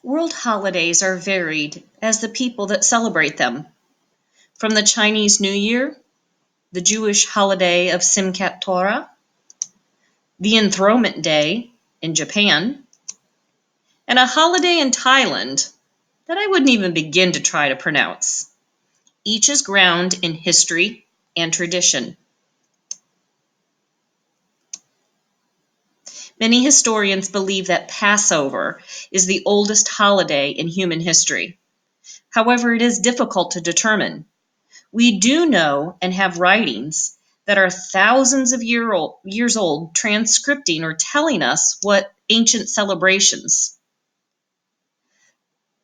World holidays are varied as the people that celebrate them. From the Chinese New Year, the Jewish holiday of Simchat Torah, the Enthronement Day in Japan, and a holiday in Thailand that I wouldn't even begin to try to pronounce. Each is grounded in history and tradition. Many historians believe that Passover is the oldest holiday in human history. However, it is difficult to determine. We do know and have writings that are thousands of years old transcripting or telling us what ancient celebrations,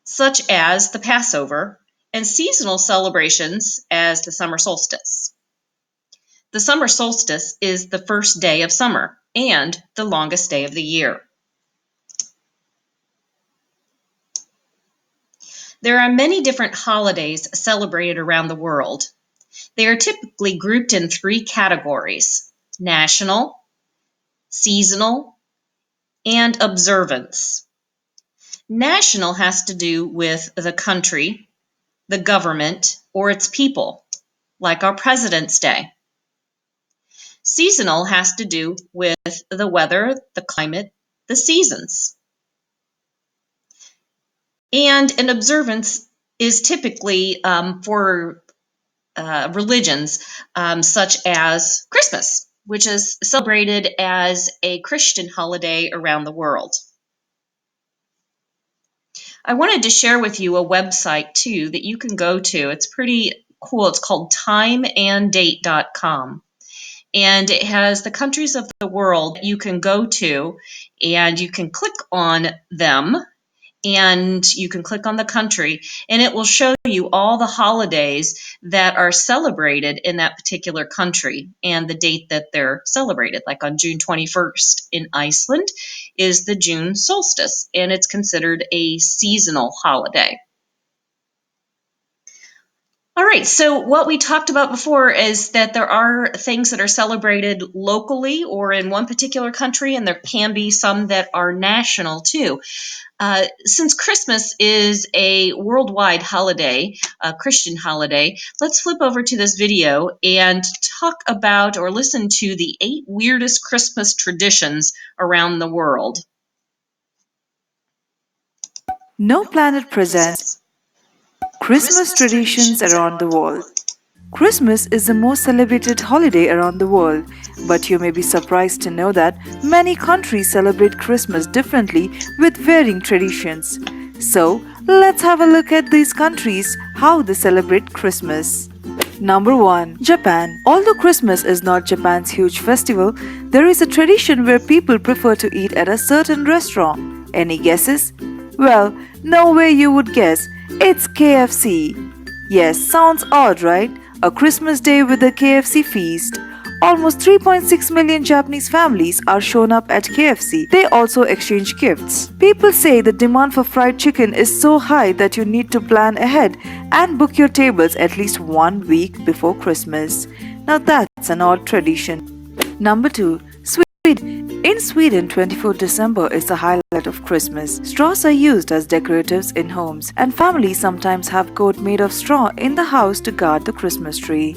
such as the Passover, and seasonal celebrations as the summer solstice. The summer solstice is the first day of summer and the longest day of the year. There are many different holidays celebrated around the world. They are typically grouped in three categories: national, seasonal, and observance. National has to do with the country, the government, or its people, like our President's Day. Seasonal has to do with the weather, the climate, the seasons. And an observance is typically for religions such as Christmas, which is celebrated as a Christian holiday around the world. I wanted to share with you a website too that you can go to. It's pretty cool. It's called timeanddate.com. And it has the countries of the world you can go to, and you can click on them, and you can click on the country, and it will show you all the holidays that are celebrated in that particular country and the date that they're celebrated. Like on June 21st in Iceland is the June solstice, and it's considered a seasonal holiday. All right, so what we talked about before is that there are things that are celebrated locally or in one particular country, and there can be some that are national too. Since Christmas is a worldwide holiday, a Christian holiday, let's flip over to this video and talk about or listen to the 8 weirdest Christmas traditions around the world. No Planet presents Christmas traditions around the world. Christmas is the most celebrated holiday around the world, but you may be surprised to know that many countries celebrate Christmas differently with varying traditions. So, let's have a look at these countries, how they celebrate Christmas. Number 1. Japan. Although Christmas is not Japan's huge festival, there is a tradition where people prefer to eat at a certain restaurant. Any guesses? Well, no way you would guess. It's KFC. Yes, sounds odd, right? A Christmas day with a KFC feast. Almost 3.6 million Japanese families are shown up at KFC. They also exchange gifts. People say the demand for fried chicken is so high that you need to plan ahead and book your tables at least 1 week before Christmas. Now that's an odd tradition. Number 2. Sweden. In Sweden, 24 December is the highlight of Christmas. Straws are used as decoratives in homes, and families sometimes have goat made of straw in the house to guard the Christmas tree.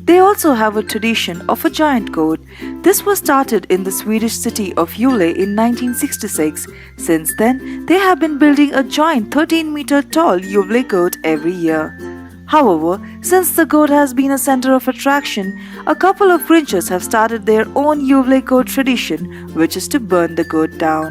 They also have a tradition of a giant goat. This was started in the Swedish city of Gävle in 1966. Since then, they have been building a giant 13-meter tall Gävle goat every year. However, since the goat has been a center of attraction, a couple of Grinches have started their own Gävle goat tradition, which is to burn the goat down.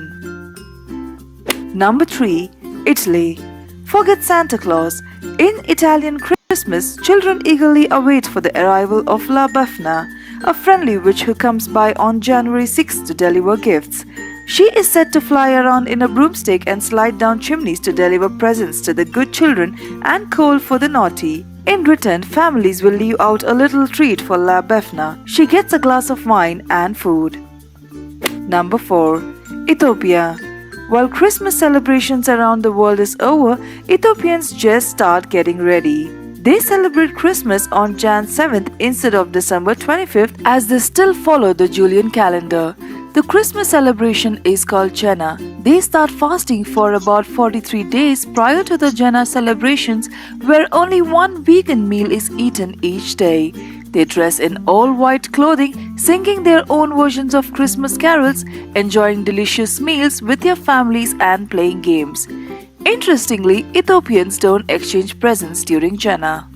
Number 3. Italy. Forget Santa Claus. In Italian Christmas, children eagerly await for the arrival of La Befana, a friendly witch who comes by on January 6th to deliver gifts. She is said to fly around in a broomstick and slide down chimneys to deliver presents to the good children and coal for the naughty. In return, families will leave out a little treat for La Befana. She gets a glass of wine and food. Number 4. Ethiopia. While Christmas celebrations around the world is over, Ethiopians just start getting ready. They celebrate Christmas on Jan 7th instead of December 25th as they still follow the Julian calendar. The Christmas celebration is called Cena. They start fasting for about 43 days prior to the Jana celebrations, where only one vegan meal is eaten each day. They dress in all white clothing, singing their own versions of Christmas carols, enjoying delicious meals with their families and playing games. Interestingly, Ethiopians don't exchange presents during Jana.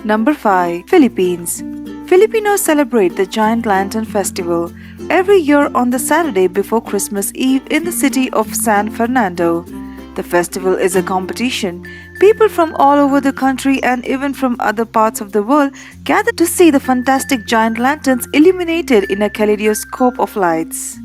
Number 5. Philippines. Filipinos celebrate the Giant Lantern Festival every year on the Saturday before Christmas Eve in the city of San Fernando. The festival is a competition. People from all over the country and even from other parts of the world gather to see the fantastic giant lanterns illuminated in a kaleidoscope of lights.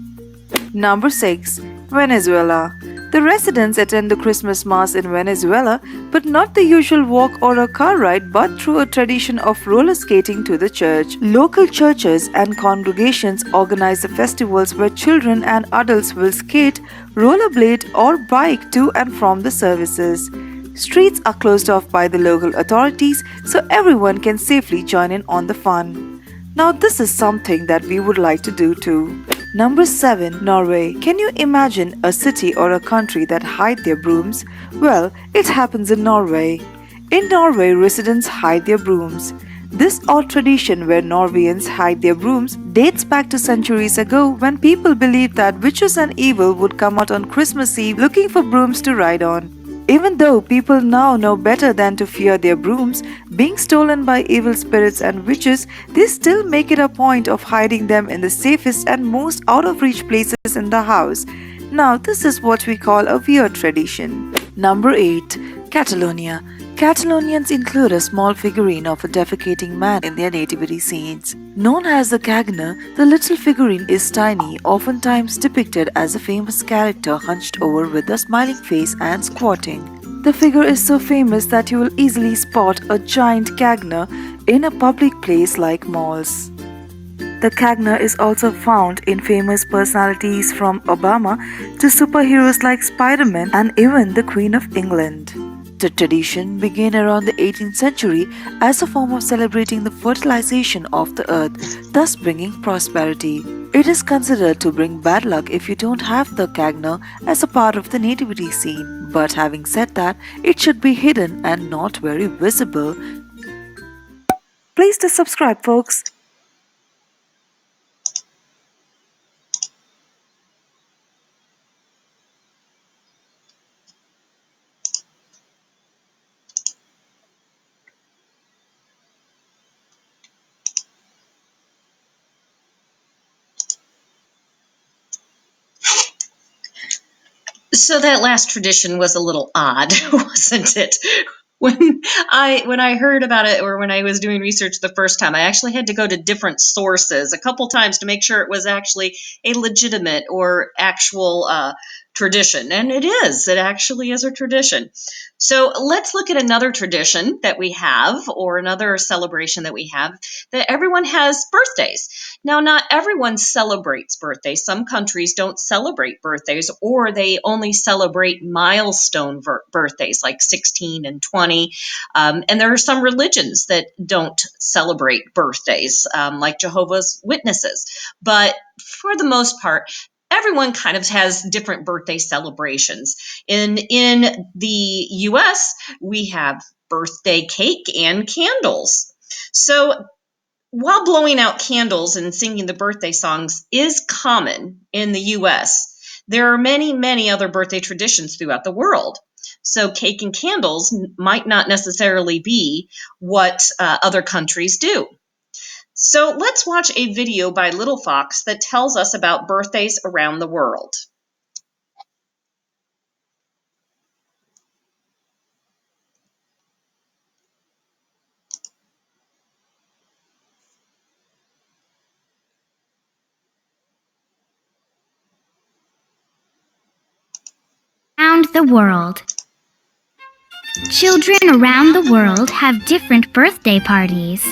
Number 6. Venezuela. The residents attend the Christmas Mass in Venezuela, but not the usual walk or a car ride, but through a tradition of roller skating to the church. Local churches and congregations organize the festivals where children and adults will skate, rollerblade, or bike to and from the services. Streets are closed off by the local authorities so everyone can safely join in on the fun. Now, this is something that we would like to do too. Number 7. Norway. Can you imagine a city or a country that hide their brooms? Well, it happens in Norway. In Norway, residents hide their brooms. This odd tradition where Norwegians hide their brooms dates back to centuries ago when people believed that witches and evil would come out on Christmas Eve looking for brooms to ride on. Even though people now know better than to fear their brooms being stolen by evil spirits and witches, they still make it a point of hiding them in the safest and most out-of-reach places in the house. Now, this is what we call a weird tradition. Number 8. Catalonia. Catalonians include a small figurine of a defecating man in their nativity scenes. Known as the Cagna, the little figurine is tiny, oftentimes depicted as a famous character hunched over with a smiling face and squatting. The figure is so famous that you will easily spot a giant Cagna in a public place like malls. The Cagna is also found in famous personalities from Obama to superheroes like Spider-Man and even the Queen of England. The tradition began around the 18th century as a form of celebrating the fertilization of the earth, thus bringing prosperity. It is considered to bring bad luck if you don't have the Cagna as a part of the nativity scene. But having said that, it should be hidden and not very visible. Please do subscribe, folks. So that last tradition was a little odd, wasn't it? When I heard about it, or when I was doing research the first time, I actually had to go to different sources a couple times to make sure it was actually a legitimate or actual tradition. And it is. It actually is a tradition. So let's look at another tradition that we have, or another celebration that we have, that everyone has birthdays. Now, not everyone celebrates birthdays. Some countries don't celebrate birthdays, or they only celebrate milestone birthdays like 16 and 20. And there are some religions that don't celebrate birthdays, like Jehovah's Witnesses. But for the most part, everyone kind of has different birthday celebrations. In the US, we have birthday cake and candles. So while blowing out candles and singing the birthday songs is common in the US, there are many, many other birthday traditions throughout the world. So cake and candles might not necessarily be what other countries do. So let's watch a video by Little Fox that tells us about birthdays around the world. Around the world. Children around the world have different birthday parties.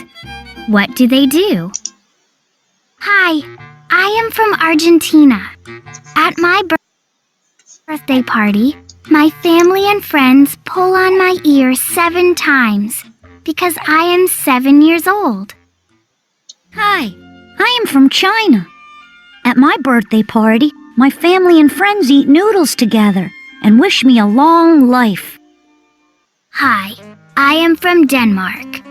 What do they do? Hi, I am from Argentina. At my birthday party, my family and friends pull on my ear 7 times because I am 7 years old. Hi, I am from China. At my birthday party, My family and friends eat noodles together and wish me a long life. Hi, I am from Denmark.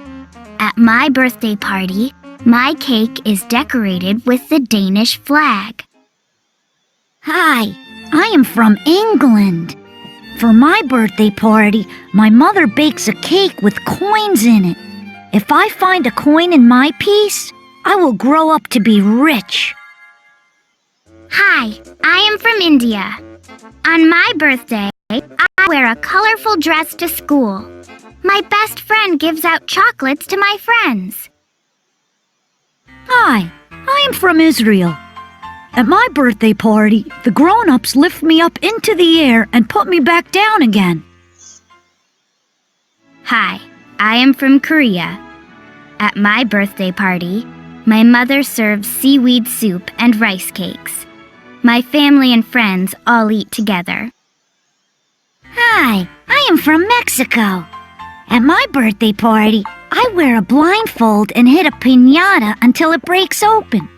At my birthday party, my cake is decorated with the Danish flag. Hi, I am from England. For my birthday party, my mother bakes a cake with coins in it. If I find a coin in my piece, I will grow up to be rich. Hi, I am from India. On my birthday, I wear a colorful dress to school. My best friend gives out chocolates to my friends. Hi, I am from Israel. At my birthday party, the grown-ups lift me up into the air and put me back down again. Hi, I am from Korea. At my birthday party, my mother serves seaweed soup and rice cakes. My family and friends all eat together. Hi, I am from Mexico. At my birthday party, I wear a blindfold and hit a piñata until it breaks open.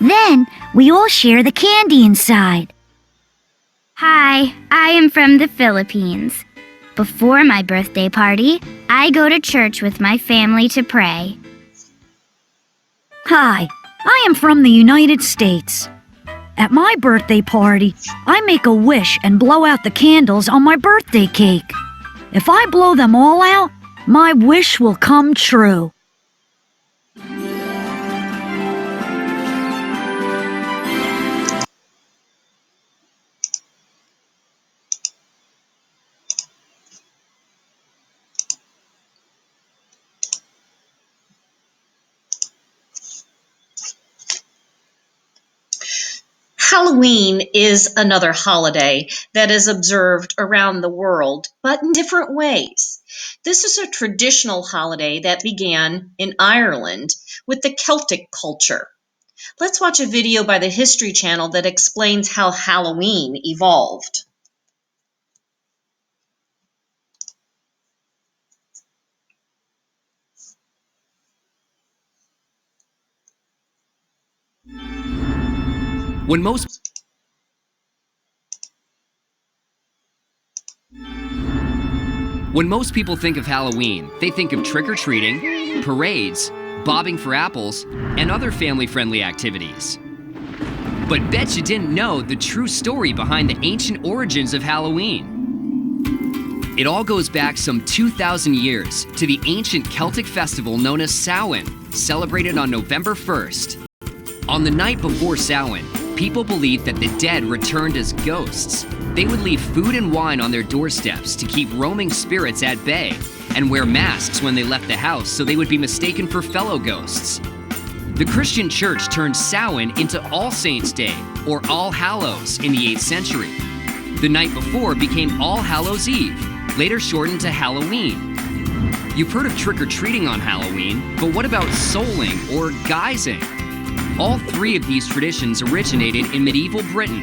Then, we all share the candy inside. Hi, I am from the Philippines. Before my birthday party, I go to church with my family to pray. Hi, I am from the United States. At my birthday party, I make a wish and blow out the candles on my birthday cake. If I blow them all out, my wish will come true. Halloween is another holiday that is observed around the world, but in different ways. This is a traditional holiday that began in Ireland with the Celtic culture. Let's watch a video by the History Channel that explains how Halloween evolved. When most people think of Halloween, they think of trick-or-treating, parades, bobbing for apples, and other family-friendly activities. But bet you didn't know the true story behind the ancient origins of Halloween. It all goes back some 2,000 years to the ancient Celtic festival known as Samhain, celebrated on November 1st. On the night before Samhain, people believed that the dead returned as ghosts. They would leave food and wine on their doorsteps to keep roaming spirits at bay, and wear masks when they left the house so they would be mistaken for fellow ghosts. The Christian church turned Samhain into All Saints' Day, or All Hallows, in the 8th century. The night before became All Hallows' Eve, later shortened to Halloween. You've heard of trick-or-treating on Halloween, but what about souling or guising? All three of these traditions originated in medieval Britain.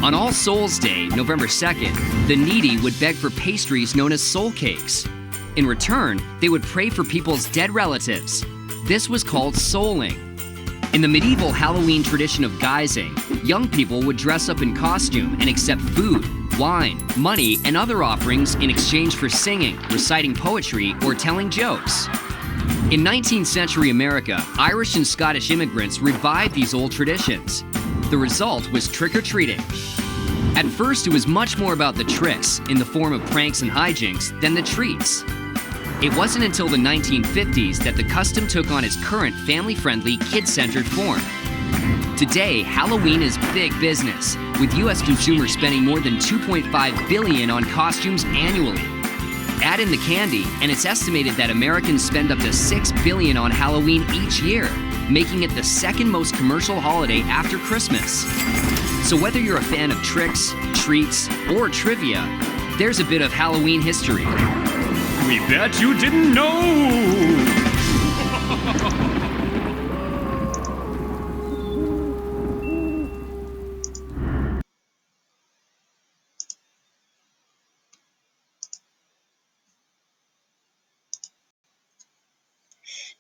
On All Souls' Day, November 2nd, the needy would beg for pastries known as soul cakes. In return, they would pray for people's dead relatives. This was called souling. In the medieval Halloween tradition of guising, young people would dress up in costume and accept food, wine, money, and other offerings in exchange for singing, reciting poetry, or telling jokes. In 19th century America, Irish and Scottish immigrants revived these old traditions. The result was trick-or-treating. At first, it was much more about the tricks, in the form of pranks and hijinks, than the treats. It wasn't until the 1950s that the custom took on its current family-friendly, kid-centered form. Today, Halloween is big business, with US consumers spending more than $2.5 billion on costumes annually. Add in the candy, and it's estimated that Americans spend up to $6 billion on Halloween each year, making it the second most commercial holiday after Christmas. So whether you're a fan of tricks, treats, or trivia, there's a bit of Halloween history. We bet you didn't know!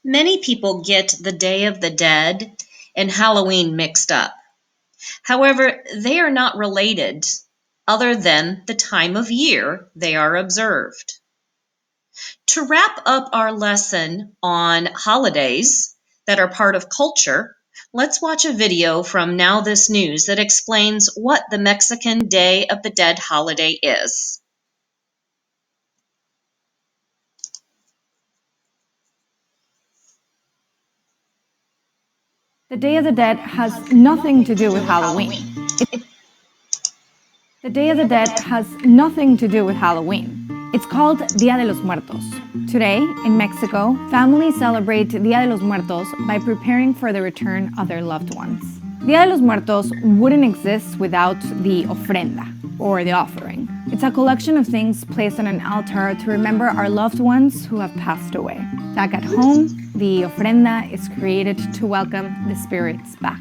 Many people get the Day of the Dead and Halloween mixed up. However, they are not related other than the time of year they are observed. To wrap up our lesson on holidays that are part of culture, let's watch a video from Now This News that explains what the Mexican Day of the Dead holiday is. The Day of the Dead has nothing to do with Halloween. The Day of the Dead has nothing to do with Halloween. It's called Día de los Muertos. Today, in Mexico, families celebrate Día de los Muertos by preparing for the return of their loved ones. Día de los Muertos wouldn't exist without the ofrenda, or the offering. It's a collection of things placed on an altar to remember our loved ones who have passed away. Back at home, the ofrenda is created to welcome the spirits back.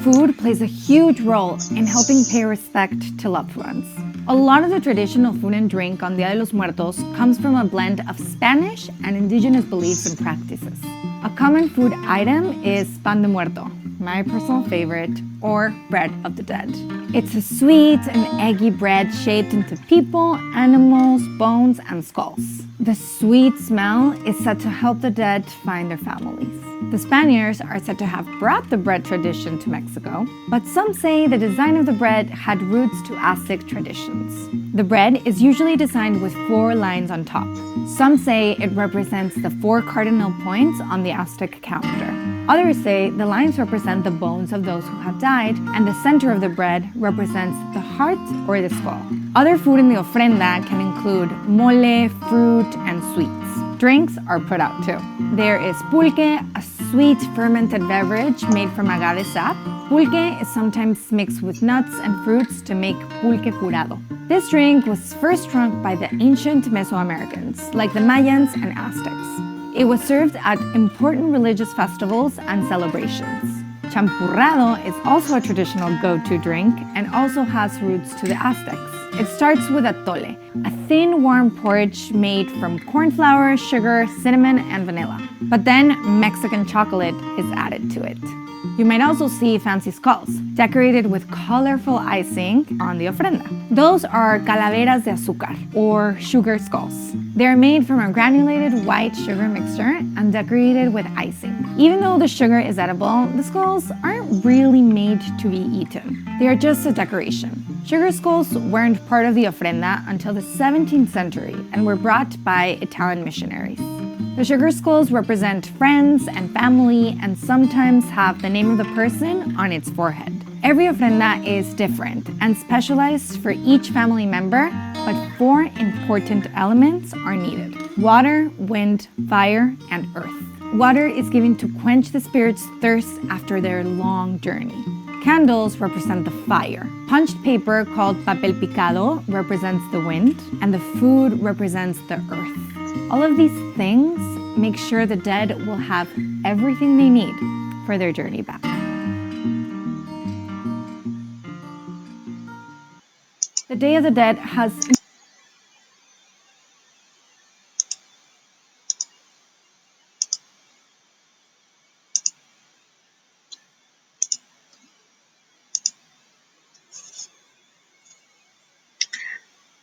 Food plays a huge role in helping pay respect to loved ones. A lot of the traditional food and drink on Día de los Muertos comes from a blend of Spanish and indigenous beliefs and practices. A common food item is pan de muerto, my personal favorite, or bread of the dead. It's a sweet and eggy bread shaped into people, animals, bones, and skulls. The sweet smell is said to help the dead find their families. The Spaniards are said to have brought the bread tradition to Mexico, but some say the design of the bread had roots to Aztec traditions. The bread is usually designed with 4 lines on top. Some say it represents the 4 cardinal points on the Aztec calendar. Others say the lines represent the bones of those who have died, and the center of the bread represents the heart or the skull. Other food in the ofrenda can include mole, fruit, and sweets. Drinks are put out too. There is pulque, a sweet fermented beverage made from agave sap. Pulque is sometimes mixed with nuts and fruits to make pulque curado. This drink was first drunk by the ancient Mesoamericans, like the Mayans and Aztecs. It was served at important religious festivals and celebrations. Champurrado is also a traditional go-to drink and also has roots to the Aztecs. It starts with atole, a thin, warm porridge made from corn flour, sugar, cinnamon, and vanilla. But then Mexican chocolate is added to it. You might also see fancy skulls, decorated with colorful icing on the ofrenda. Those are calaveras de azúcar, or sugar skulls. They're made from a granulated white sugar mixture and decorated with icing. Even though the sugar is edible, the skulls aren't really made to be eaten. They are just a decoration. Sugar skulls weren't part of the ofrenda until the 17th century and were brought by Italian missionaries. The sugar skulls represent friends and family and sometimes have the name of the person on its forehead. Every ofrenda is different and specialized for each family member, but 4 important elements are needed: water, wind, fire, and earth. Water is given to quench the spirit's thirst after their long journey. Candles represent the fire. Punched paper, called papel picado, represents the wind, and the food represents the earth. All of these things make sure the dead will have everything they need for their journey back. The Day of the Dead has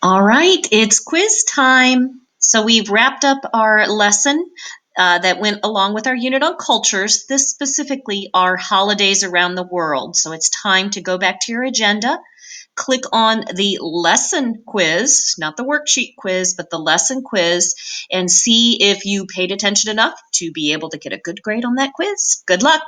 All right, it's quiz time. So we've wrapped up our lesson that went along with our unit on cultures. This specifically are holidays around the world. So it's time to go back to your agenda, click on the lesson quiz, not the worksheet quiz, but the lesson quiz, and see if you paid attention enough to be able to get a good grade on that quiz. Good luck.